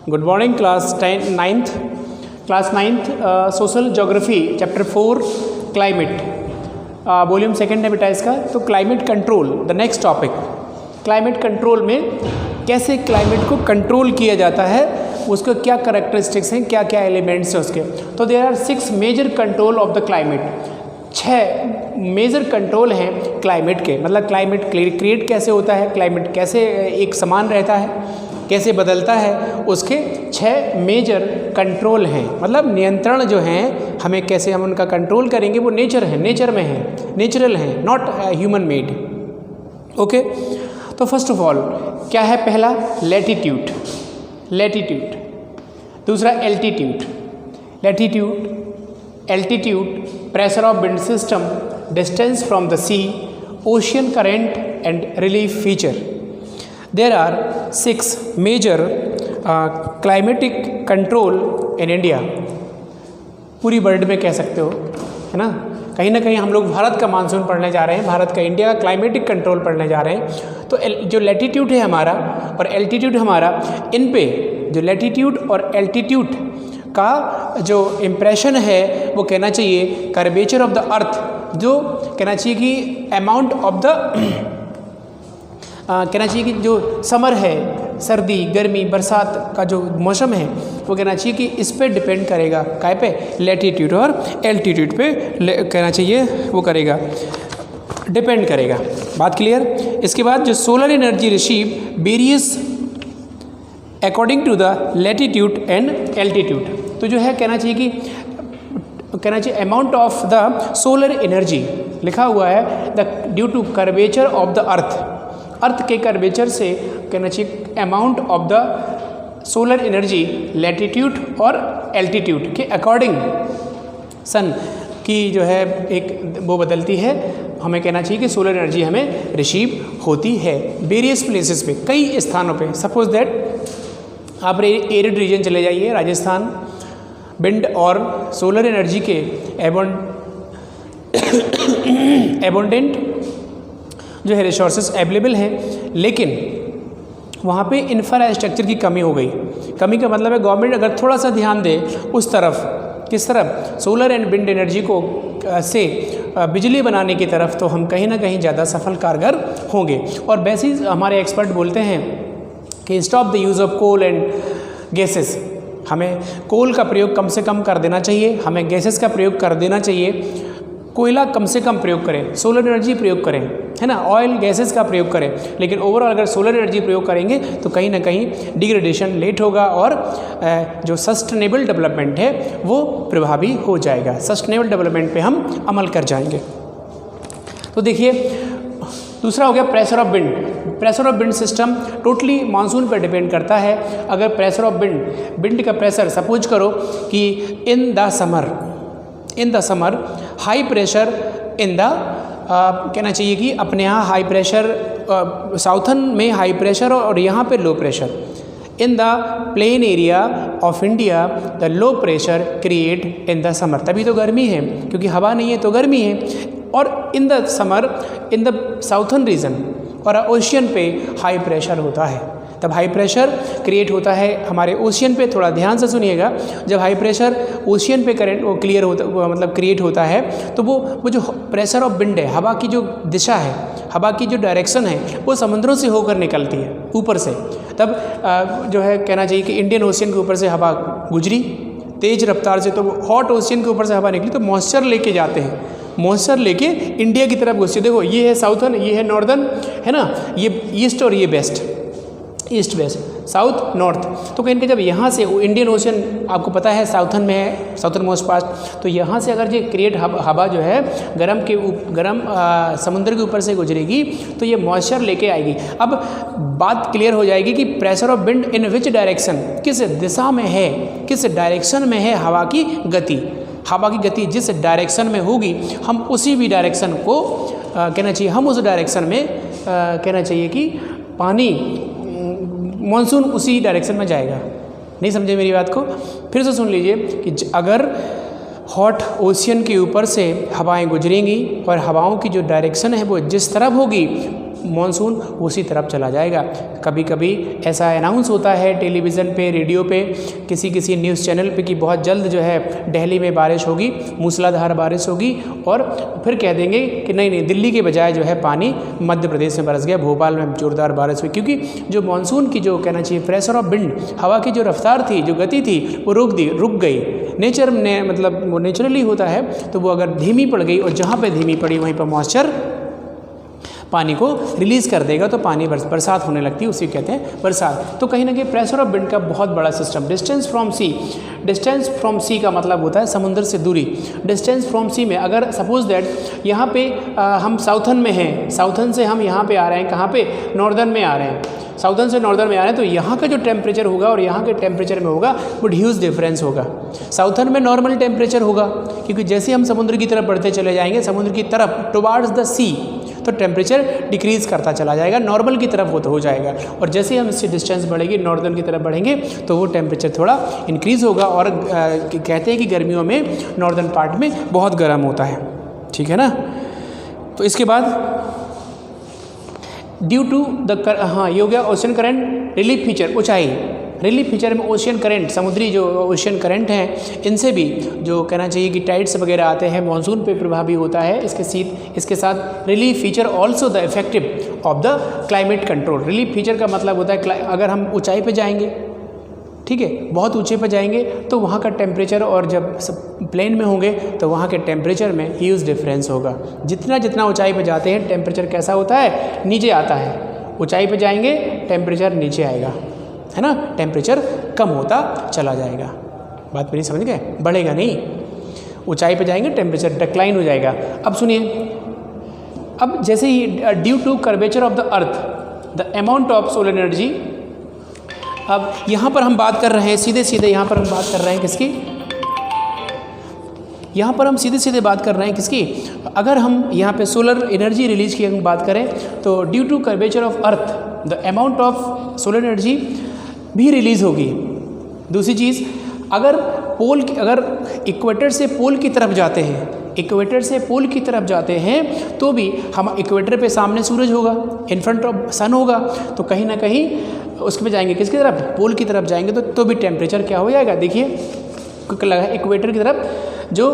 Good morning class 9th social geography chapter 4 climate volume second है बेटा इसका। तो climate control the next topic. Climate control में कैसे क्लाइमेट को कंट्रोल किया जाता है, उसके क्या करेक्टरिस्टिक्स हैं, क्या क्या एलिमेंट्स हैं उसके। तो there are 6 major control of the climate. 6 major control हैं क्लाइमेट के। मतलब क्लाइमेट क्रिएट कैसे होता है, क्लाइमेट कैसे एक समान रहता है, कैसे बदलता है, उसके 6 मेजर कंट्रोल हैं। मतलब नियंत्रण जो हैं, हमें कैसे हम उनका कंट्रोल करेंगे, वो नेचर है, नेचर में है, नेचुरल है, नॉट ह्यूमन मेड। ओके, तो फर्स्ट ऑफ ऑल क्या है? पहला लैटिट्यूड, लैटिट्यूड। दूसरा altitude, latitude, altitude, pressure of wind system, distance from the sea, ocean current and relief feature. There are 6 major climatic control in India। पूरी world में कह सकते हो, है ना। कहीं ना कहीं हम लोग भारत का मानसून पढ़ने जा रहे हैं, भारत का, इंडिया का क्लाइमेटिक कंट्रोल पढ़ने जा रहे हैं। तो जो लैटिट्यूड है हमारा और एल्टीट्यूड हमारा, इन पे जो लैटिट्यूड और एल्टीट्यूड का जो इम्प्रेशन है वो कहना चाहिए कर्वेचर ऑफ द अर्थ, जो कहना चाहिए कि अमाउंट ऑफ द कहना चाहिए कि जो समर है, सर्दी गर्मी बरसात का जो मौसम है, वो कहना चाहिए कि इस पे डिपेंड करेगा, काय पे? लैटिट्यूड और एल्टीट्यूड पे कहना चाहिए वो करेगा, डिपेंड करेगा। बात क्लियर? इसके बाद जो solar energy receive varies according to the latitude and altitude. तो जो है कहना चाहिए कि amount of the solar energy लिखा हुआ है the due to curvature of the earth के कर्वेचर से कहना चाहिए amount of the solar energy latitude और एल्टीट्यूड के अकॉर्डिंग सन की जो है एक वो बदलती है। हमें कहना चाहिए कि सोलर एनर्जी हमें रिसीव होती है वेरियस प्लेसेस पे, कई स्थानों पे। सपोज दैट आप एरिड रीजन चले जाइए, राजस्थान, विंड और सोलर एनर्जी के एबोंडेंट जो है रिसोर्सेज अवेलेबल हैं, लेकिन वहाँ पे इंफ्रास्ट्रक्चर की कमी हो गई। कमी का मतलब है गवर्नमेंट अगर थोड़ा सा ध्यान दे उस तरफ, किस तरफ? सोलर एंड विंड एनर्जी को से बिजली बनाने की तरफ, तो हम कहीं ना कहीं ज़्यादा सफल कारगर होंगे। और वैसे ही हमारे एक्सपर्ट बोलते हैं कि stop the use of coal and gases. हमें कोल का प्रयोग कम से कम कर देना चाहिए, हमें गैसेस का प्रयोग कर देना चाहिए, कोयला कम से कम प्रयोग करें, सोलर एनर्जी प्रयोग करें, है ना, ऑयल गैसेस का प्रयोग करें। लेकिन ओवरऑल अगर सोलर एनर्जी प्रयोग करेंगे तो कहीं ना कहीं डिग्रेडेशन लेट होगा और जो सस्टेनेबल डेवलपमेंट है वो प्रभावी हो जाएगा। सस्टेनेबल डेवलपमेंट पे हम अमल कर जाएंगे। तो देखिए, दूसरा हो गया pressure of wind. Pressure of wind system totally monsoon पर डिपेंड करता है। अगर प्रेशर ऑफ विंड का प्रेशर सपोज करो कि in the summer high pressure in the कहना चाहिए कि अपने यहाँ हाई प्रेशर, साउथर्न में हाई प्रेशर और यहाँ पे low pressure. In the plain area of India the low pressure create in the summer. तभी तो गर्मी है, क्योंकि हवा नहीं है तो गर्मी है। और in the summer in the southern reason और ओशियन पे हाई प्रेशर होता है, तब हाई प्रेशर क्रिएट होता है हमारे ओशियन पे। थोड़ा ध्यान से सुनिएगा, जब हाई प्रेशर ओशियन पे करंट वो क्लियर होता, मतलब क्रिएट होता है, तो वो जो प्रेशर ऑफ विंड है, हवा की जो दिशा है, हवा की जो डायरेक्शन है, वो समुद्रों से होकर निकलती है ऊपर से। तब जो है कहना चाहिए कि इंडियन ओशियन के ऊपर से हवा गुजरी तेज़ रफ्तार से, तो हॉट ओशियन के ऊपर से हवा निकली, तो मॉइस्चर लेके जाते हैं, मॉइस्चर लेके इंडिया की तरफ घुसती। देखो, ये है साउथर्न, ये है नॉर्दर्न, है ना, ये ईस्ट और ये west, east west, south north. तो कहीं जब यहाँ से इंडियन ओशन आपको पता है साउथर्न में है, साउथर्न मोस्ट पार्ट, तो यहाँ से अगर ये क्रिएट हवा जो है गरम समुद्र के ऊपर से गुजरेगी, तो ये मॉइस्चर लेके आएगी। अब बात क्लियर हो जाएगी कि pressure of wind in which direction, किस दिशा में है, किस डायरेक्शन में है हवा की गति। हवा की गति जिस डायरेक्शन में होगी, हम उसी भी डायरेक्शन को कहना चाहिए, हम उस डायरेक्शन में कहना चाहिए कि पानी मॉनसून उसी डायरेक्शन में जाएगा। नहीं समझे मेरी बात को? फिर से सुन लीजिए कि अगर हॉट ओशियन के ऊपर से हवाएं गुजरेंगी और हवाओं की जो डायरेक्शन है वो जिस तरफ होगी, मॉनसून उसी तरफ चला जाएगा। कभी कभी ऐसा अनाउंस होता है टेलीविज़न पे, रेडियो पे, किसी न्यूज़ चैनल पे कि बहुत जल्द जो है दिल्ली में बारिश होगी, मूसलाधार बारिश होगी, और फिर कह देंगे कि नहीं दिल्ली के बजाय जो है पानी मध्य प्रदेश में बरस गया, भोपाल में जोरदार बारिश हुई, क्योंकि जो मानसून की जो कहना चाहिए प्रेशर ऑफ विंड, हवा की जो रफ्तार थी, जो गति थी, वो रुक गई। नेचर ने मतलब वो नेचुरली होता है, तो वो अगर धीमी पड़ गई और जहाँ पे धीमी पड़ी वहीं पर मॉइस्चर पानी को रिलीज़ कर देगा, तो पानी बरसात होने लगती है, उसी को कहते हैं बरसात। तो कहीं ना कहीं प्रेशर ऑफ विंड का बहुत बड़ा सिस्टम। डिस्टेंस फ्रॉम सी का मतलब होता है समुद्र से दूरी। डिस्टेंस फ्रॉम सी में अगर सपोज दैट यहाँ पे हम साउथर्न में हैं, साउथर्न से हम यहाँ पे आ रहे हैं, कहाँ पे, नॉर्दर्न में आ रहे हैं, साउथर्न से नॉर्दर्न में आ रहे हैं, तो यहाँ का जो टेम्परेचर होगा और यहाँ के टेम्परेचर में होगा वो ह्यूज डिफरेंस होगा। साउथर्न में नॉर्मल टेम्परेचर होगा, क्योंकि जैसे हम समुद्र की तरफ बढ़ते चले जाएंगे, समुद्र की तरफ टुवार्ड्स द सी, तो टेम्परेचर डिक्रीज़ करता चला जाएगा, नॉर्मल की तरफ हो जाएगा। और जैसे हम इससे डिस्टेंस बढ़ेगी, नॉर्दर्न की तरफ बढ़ेंगे, तो वो टेम्परेचर थोड़ा इंक्रीज़ होगा। और कहते हैं कि गर्मियों में नॉर्दर्न पार्ट में बहुत गर्म होता है, ठीक है ना। तो इसके बाद ड्यू टू द ये हो गया ओशन करंट, रिलीफ फीचर, ऊंचाई। रिलीफ फीचर में ओशियन करंट, समुद्री जो ओशियन करंट हैं, इनसे भी जो कहना चाहिए कि टाइड्स वगैरह आते हैं, मानसून पे प्रभावी होता है। इसके साथ relief feature also the effective of the climate control. Relief feature का मतलब होता है अगर हम ऊंचाई पे जाएंगे, ठीक है, बहुत ऊंचे पे जाएंगे, तो वहाँ का टेम्परेचर, और जब प्लेन में होंगे तो वहाँ के टेम्परेचर में ह्यूज डिफरेंस होगा। जितना ऊंचाई पे जाते हैं टेम्परेचर कैसा होता है, नीचे आता है। ऊंचाई पे जाएंगे टेम्परेचर नीचे आएगा, है ना, टेम्परेचर कम होता चला जाएगा। बात मेरी समझ गए, बढ़ेगा नहीं। ऊंचाई पे जाएंगे टेम्परेचर डिक्लाइन हो जाएगा। अब सुनिए, अब जैसे ही due to curvature of the earth the amount of solar energy, अब यहाँ पर हम बात कर रहे हैं सीधे यहाँ पर हम बात कर रहे हैं किसकी, यहाँ पर हम सीधे बात कर रहे हैं किसकी, अगर हम यहाँ पे सोलर एनर्जी रिलीज की हम बात करें, तो due to curvature of earth the amount of solar energy भी रिलीज़ होगी। दूसरी चीज़, अगर इक्वेटर से पोल की तरफ जाते हैं, इक्वेटर से पोल की तरफ जाते हैं, तो भी हम इक्वेटर पे सामने सूरज होगा, इन फ्रंट ऑफ सन होगा, तो कहीं ना कहीं उसके पे जाएंगे किसकी तरफ, पोल की तरफ जाएंगे, तो भी टेम्परेचर क्या हो जाएगा। देखिए लगा इक्वेटर की तरफ जो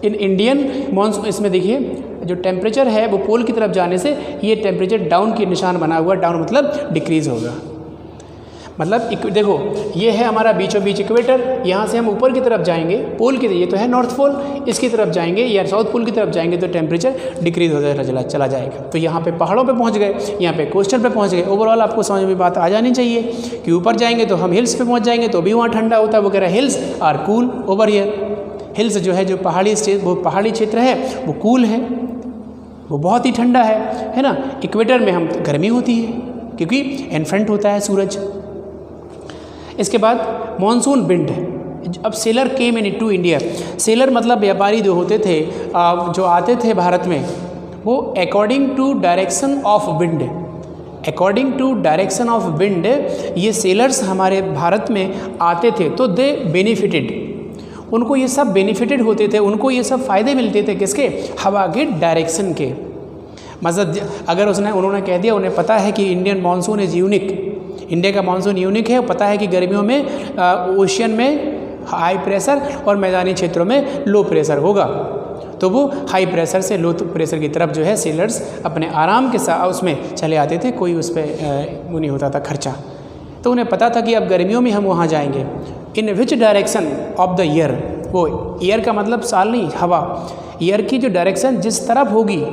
इंडियन मानसून, इसमें देखिए जो टेम्परेचर है वो पोल की तरफ जाने से ये टेम्परेचर डाउन की निशान बना हुआ, डाउन मतलब डिक्रीज़ होगा। मतलब देखो ये है हमारा बीचों बीच इक्वेटर, यहाँ से हम ऊपर की तरफ जाएंगे पोल की, ये तो है नॉर्थ पोल, इसकी तरफ जाएंगे या साउथ पोल की तरफ जाएंगे तो टेम्परेचर डिक्रीज होता चला जाएगा। तो यहाँ पे पहाड़ों पे पहुँच गए, यहाँ पे कोस्टल पे पहुँच गए। ओवरऑल आपको समझ में बात आ जानी चाहिए कि ऊपर जाएंगे तो हम हिल्स पे पहुँच जाएंगे तो भी वहाँ ठंडा होता है। वो कह रहा है hills are cool over here. Hills जो है, जो पहाड़ी क्षेत्र है वो कूल है, वो बहुत ही ठंडा है ना। इक्वेटर में हम गर्मी होती है क्योंकि इन फ्रंट होता है सूरज। इसके बाद मॉनसून विंड। अब sailor came into India. Sailor मतलब व्यापारी जो होते थे, जो आते थे भारत में, वो according to direction of wind, according to direction of wind ये सेलर्स हमारे भारत में आते थे, तो दे बेनिफिटेड, उनको ये सब बेनिफिटेड होते थे, उनको ये सब फ़ायदे मिलते थे किसके, हवा के डायरेक्शन के। मतलब अगर उन्होंने कह दिया, उन्हें पता है कि Indian monsoon is unique, India का मानसून यूनिक है, पता है कि गर्मियों में ओशियन में हाई प्रेशर और मैदानी क्षेत्रों में लो प्रेशर होगा, तो वो हाई प्रेशर से लो प्रेशर की तरफ जो है सेलर्स अपने आराम के साथ उसमें चले आते थे, कोई उस पर वो नहीं होता था खर्चा। तो उन्हें पता था कि अब गर्मियों में हम वहाँ जाएंगे। In which direction of the year, वो ईयर का मतलब साल नहीं, हवा, ईयर की जो डायरेक्शन जिस तरफ होगी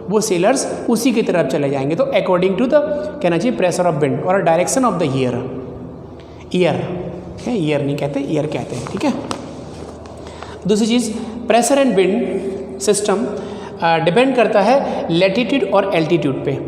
वो सेलर्स उसी की तरफ चले जाएंगे। तो अकॉर्डिंग टू द कहना चाहिए प्रेशर ऑफ विंड और direction of the air, year नहीं कहते, ईयर कहते हैं, ठीक है। दूसरी चीज़, pressure and wind system depend करता है लैटिट्यूड और एल्टीट्यूड पे।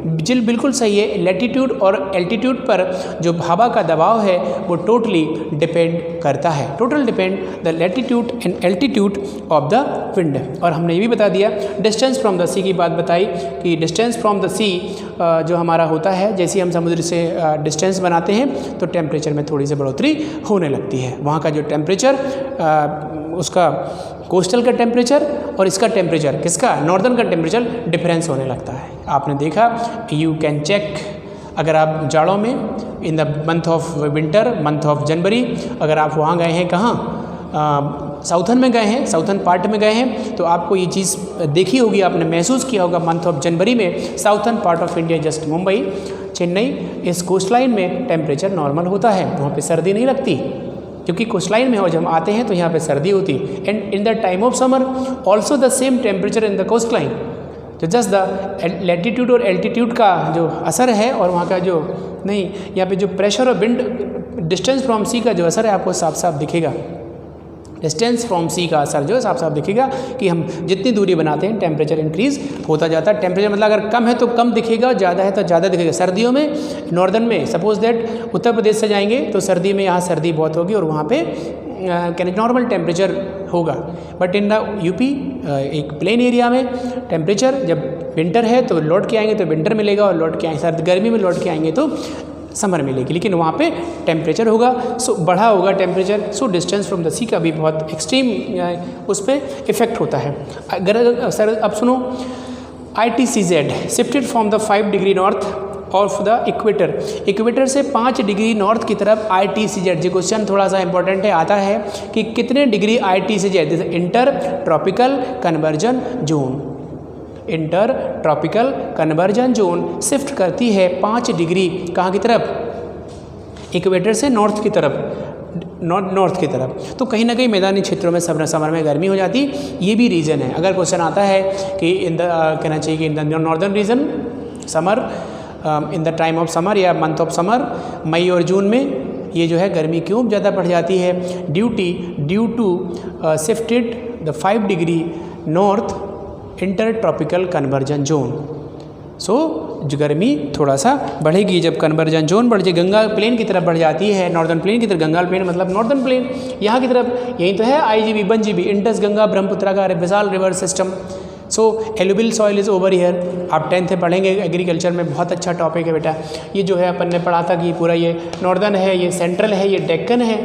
बिल्कुल सही है, लैटिट्यूड और एल्टीट्यूड पर जो हवा का दबाव है वो टोटली डिपेंड करता है, total depend the latitude and altitude of the wind. और हमने ये भी बता दिया डिस्टेंस फ्रॉम द सी की बात बताई कि डिस्टेंस फ्रॉम द सी जो हमारा होता है, जैसे हम समुद्र से डिस्टेंस बनाते हैं तो टेम्परेचर में थोड़ी सी बढ़ोतरी होने लगती है। वहाँ का जो टेम्परेचर उसका कोस्टल का टेम्परेचर और इसका टेम्परेचर, किसका, नॉर्दर्न का टेम्परेचर डिफरेंस होने लगता है। आपने देखा, यू कैन चेक, अगर आप जाड़ों में in the month of winter, month of January, अगर आप वहाँ गए हैं, कहाँ साउथर्न में गए हैं, साउथर्न पार्ट में गए हैं, तो आपको ये चीज़ देखी होगी, आपने महसूस किया होगा, मंथ ऑफ जनवरी में southern part of India, just Mumbai, Chennai, इस कोस्ट लाइन में टेम्परेचर नॉर्मल होता है, वहाँ पे सर्दी नहीं लगती, क्योंकि कोस्ट लाइन में, और जब हम आते हैं तो यहाँ पे सर्दी होती। And in the time of summer also the same temperature in the coast line. तो जस्ट द लैटिट्यूड और एल्टीट्यूड का जो असर है, और वहाँ का जो नहीं, यहाँ पे जो प्रेशर और विंड, डिस्टेंस फ्रॉम सी का जो असर है, आपको साफ साफ दिखेगा। डिस्टेंस फ्रॉम सी का असर जो है साफ साफ दिखेगा कि हम जितनी दूरी बनाते हैं टेम्परेचर इंक्रीज़ होता जाता है। टेम्परेचर मतलब अगर कम है तो कम दिखेगा, ज़्यादा है तो ज़्यादा दिखेगा। सर्दियों में नॉर्दर्न में सपोज दैट उत्तर प्रदेश से जाएंगे तो सर्दी में यहाँ सर्दी बहुत होगी और वहाँ पे नॉर्मल टेम्परेचर होगा। बट इन द यूपी एक प्लेन एरिया में टेम्परेचर जब विंटर है तो लौट के आएंगे तो विंटर मिलेगा, और लौट के आएंगे सर्द गर्मी में लौट के आएंगे तो समर मिलेगी, लेकिन वहाँ पे टेम्परेचर होगा, सो बढ़ा होगा temperature, so distance from the sea का भी बहुत एक्सट्रीम उस पर इफेक्ट होता है। अगर सर अब सुनो, ITCZ shifted from the 5 degree north of the equator, equator से 5 डिग्री नॉर्थ की तरफ ITCZ। जो क्वेश्चन थोड़ा सा इंपॉर्टेंट है, आता है कि कितने degree ITCZ, inter tropical convergence zone, inter tropical convergence zone shift करती है 5 डिग्री कहाँ की तरफ, इक्वेटर से नॉर्थ की तरफ, नॉर्थ की तरफ। तो कहीं ना कहीं मैदानी क्षेत्रों में समर में गर्मी हो जाती, ये भी रीज़न है। अगर क्वेश्चन आता है कि इन द कहना चाहिए कि in the northern region summer, in the time of summer या मंथ ऑफ समर, मई और जून में ये जो है गर्मी क्यों ज़्यादा बढ़ जाती है, due to shifted the 5 degree north inter tropical convergence zone. So जो गर्मी थोड़ा सा बढ़ेगी जब कन्वर्जन जोन बढ़ जाए, गंगा प्लेन की तरफ बढ़ जाती है, नॉर्दर्न प्लेन की तरफ, गंगा प्लेन मतलब नॉर्दर्न प्लेन, यहाँ की तरफ, यही तो है IGB 1GB, Indus Ganga Brahmaputra का विशाल रिवर सिस्टम। सो एलुबिल सॉइल इज़ ओवर हियर। आप 10th में पढ़ेंगे एग्रीकल्चर में, बहुत अच्छा टॉपिक है बेटा। ये जो है अपन ने पढ़ा था कि पूरा ये नॉर्दर्न है, ये सेंट्रल है, ये डेक्कन है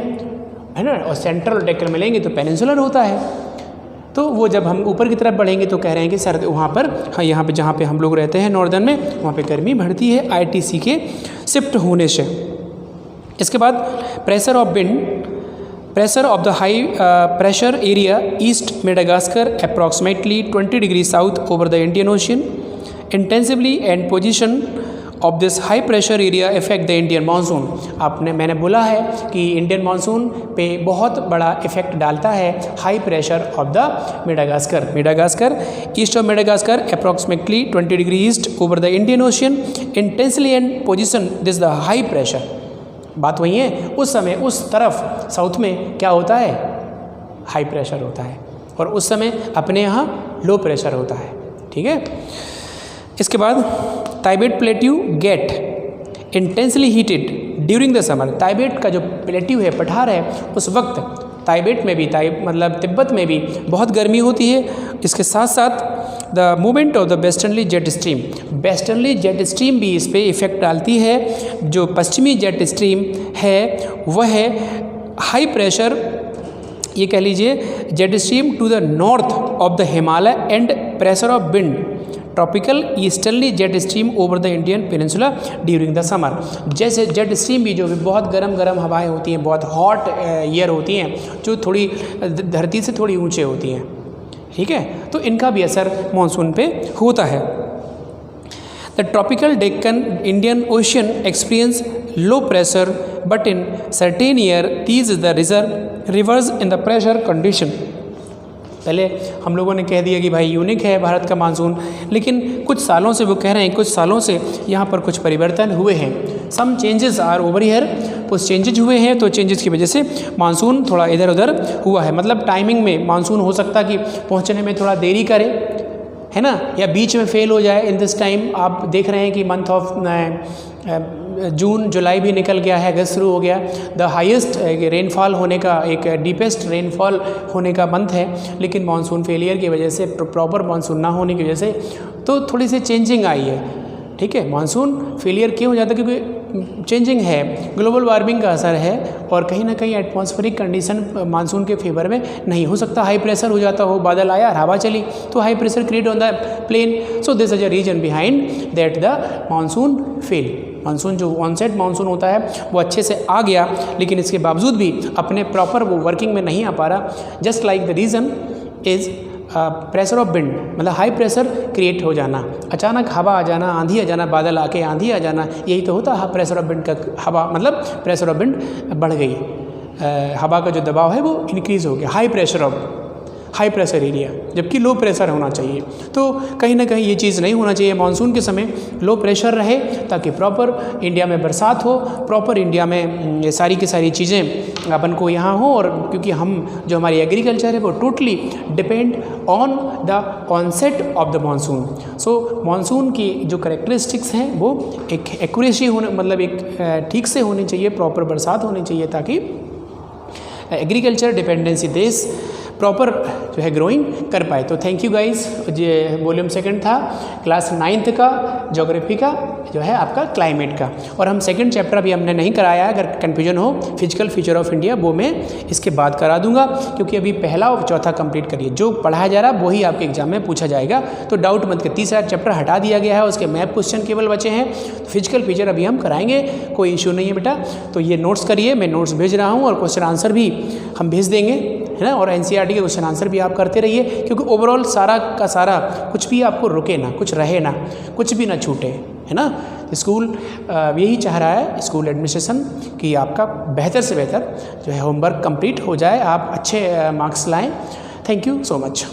ना, और सेंट्रल और डेक्कन मिलेंगे तो पेनिनसुलर होता है। तो वो जब हम ऊपर की तरफ बढ़ेंगे तो कह रहे हैं कि सर्द वहाँ पर, हाँ यहाँ पे जहाँ पे हम लोग रहते हैं नॉर्दर्न में, वहाँ पे गर्मी बढ़ती है ITC के शिफ्ट होने से। इसके बाद pressure of wind, pressure of the high pressure area east Madagascar approximately 20 degree south over the Indian ocean intensively and position of this high pressure area effect the Indian monsoon. मैंने बोला है कि Indian monsoon पे बहुत बड़ा effect डालता है high pressure of the Madagascar east of Madagascar approximately 20 degree east over the Indian ocean intensely and position this the high pressure. बात वही है, उस समय उस तरफ साउथ में क्या होता है, हाई प्रेशर होता है, और उस समय अपने यहाँ लो प्रेशर होता है। ठीक है, इसके बाद Tibet plateau get intensely heated during the summer. Tibet का जो प्लेट्यू है, पठार है, उस वक्त ताइबेट में भी, मतलब तिब्बत में भी बहुत गर्मी होती है। इसके साथ साथ the movement of the westerly jet stream, westerly jet stream भी इस पर इफेक्ट डालती है। जो पश्चिमी जेट स्ट्रीम है वह है हाई प्रेशर, ये कह लीजिए jet stream to the north of the Himalaya and pressure of wind tropical easternly jet stream over the Indian peninsula during the summer. जैसे जेट स्ट्रीम भी जो भी बहुत गर्म हवाएं होती हैं, बहुत हॉट एयर होती हैं, जो थोड़ी धरती से थोड़ी ऊंचे होती हैं। ठीक है, तो इनका भी असर मानसून पे होता है। The tropical Deccan Indian ocean experience low pressure but in certain year these is the reverse in the pressure condition. पहले हम लोगों ने कह दिया कि भाई यूनिक है भारत का मानसून, लेकिन कुछ सालों से वो कह रहे हैं कुछ सालों से यहाँ पर कुछ परिवर्तन हुए हैं। Some changes are over here, कुछ चेंजेज हुए हैं, तो चेंजेस की वजह से मानसून थोड़ा इधर उधर हुआ है। मतलब टाइमिंग में मानसून हो सकता कि पहुँचने में थोड़ा देरी करे, है ना, या बीच में फेल हो जाए। इन दिस टाइम आप देख रहे हैं कि मंथ ऑफ जून जुलाई भी निकल गया है, अगस्त शुरू हो गया। द हाईएस्ट रेनफॉल होने का, एक डीपेस्ट रेनफॉल होने का मंथ है, लेकिन मानसून फेलियर की वजह से, प्रॉपर मानसून ना होने की वजह से तो थोड़ी सी चेंजिंग आई है। ठीक है, मानसून फेलियर क्यों हो जाता है, क्योंकि चेंजिंग है, ग्लोबल वार्मिंग का असर है और कहीं ना कहीं एटमॉस्फेरिक कंडीशन मानसून के फेवर में नहीं हो सकता। हाई प्रेशर हो जाता हो, बादल आया, हवा चली, तो high pressure create on the plain. So this is a reason behind that the monsoon fail. Monsoon जो ऑनसेट मानसून होता है वो अच्छे से आ गया, लेकिन इसके बावजूद भी अपने प्रॉपर वो वर्किंग में नहीं आ पा रहा। Just like the reason is pressure of wind, मतलब हाई प्रेशर क्रिएट हो जाना, अचानक हवा आ जाना, आंधी आ जाना, बादल आके आंधी आ जाना, यही तो होता है प्रेशर ऑफ विंड का। हवा मतलब प्रेशर ऑफ विंड बढ़ गई, हवा का जो दबाव है वो इंक्रीज़ हो गया, हाई प्रेशर एरिया, जबकि लो प्रेशर होना चाहिए। तो कहीं ना कहीं ये चीज़ नहीं होना चाहिए। मानसून के समय लो प्रेशर रहे ताकि प्रॉपर इंडिया में बरसात हो, प्रॉपर इंडिया में ये सारी की सारी चीज़ें अपन को यहाँ हो। और क्योंकि हम जो हमारी एग्रीकल्चर है वो totally depend on the onset of the monsoon. So monsoon की जो करेक्टरिस्टिक्स हैं वो एक एक्यूरेसी होने, मतलब एक ठीक से होनी चाहिए, प्रॉपर बरसात होनी चाहिए ताकि एग्रीकल्चर डिपेंडेंसी देश प्रॉपर जो है ग्रोइंग कर पाए। तो थैंक यू गाइस। ये वॉल्यूम 2 था क्लास 9th का ज्योग्राफी का जो है आपका क्लाइमेट का, और हम 2nd चैप्टर अभी हमने नहीं कराया है। अगर कन्फ्यूजन हो फिजिकल फीचर ऑफ इंडिया वो मैं इसके बाद करा दूंगा, क्योंकि अभी पहला और चौथा कंप्लीट करिए। जो पढ़ाया जा रहा है वही आपके एग्जाम में पूछा जाएगा, तो डाउट मत कर। 3 चैप्टर हटा दिया गया है, उसके मैप क्वेश्चन केवल बचे हैं। फिजिकल फीचर अभी हम कराएंगे, कोई इशू नहीं है बेटा। तो ये नोट्स करिए, मैं नोट्स भेज रहा हूँ और क्वेश्चन आंसर भी हम भेज देंगे, है ना। और NCERT के क्वेश्चन आंसर भी आप करते रहिए, क्योंकि ओवरऑल सारा का सारा कुछ भी आपको रुके ना, कुछ रहे ना, कुछ भी ना छूटे, है ना। स्कूल यही चाह रहा है, स्कूल एडमिनिस्ट्रेशन, कि आपका बेहतर से बेहतर जो है होमवर्क कंप्लीट हो जाए, आप अच्छे मार्क्स लाएं। Thank you so much.